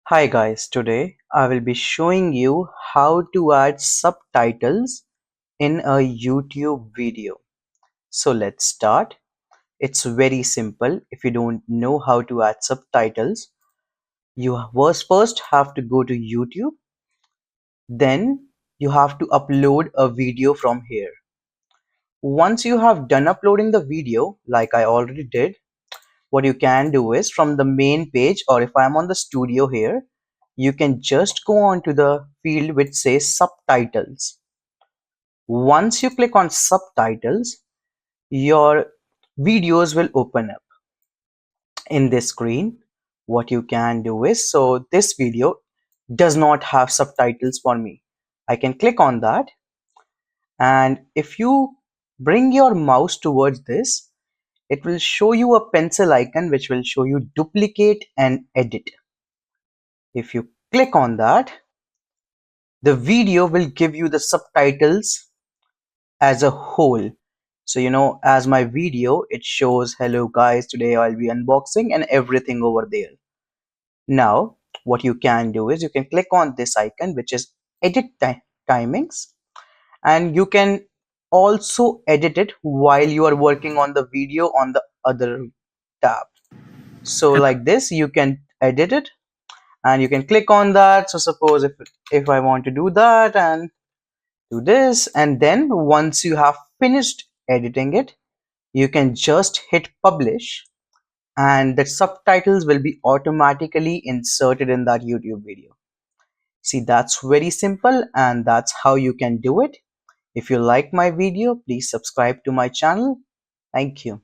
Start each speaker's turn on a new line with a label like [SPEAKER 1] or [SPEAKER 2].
[SPEAKER 1] Hi guys, today I will be showing you how to add subtitles in a YouTube video. So let's start. It's very simple. If you don't know how to add subtitles, you first have to go to YouTube. Then you have to upload a video from here. Once you have done uploading the video, like I already did, what you can do is from the main page, or if I'm on the studio here, you can just go on to the field which says subtitles. Once you click on subtitles, your videos will open up in this screen. What you can do is, so this video does not have subtitles for me. I can click on that, and if you bring your mouse towards this, it will show you a pencil icon which will show you duplicate and edit. If you click on that, the video will give you the subtitles as a whole. So, as my video, it shows, hello guys, today I'll be unboxing and everything over there. Now, what you can do is you can click on this icon, which is edit timings, and you can also edit it while you are working on the video on the other tab. So like this, you can edit it and you can click on that. So suppose if I want to do that and do this, and then once you have finished editing it, you can just hit publish, and the subtitles will be automatically inserted in that YouTube video. See, that's very simple, and that's how you can do it. If you like my video, please subscribe to my channel. Thank you.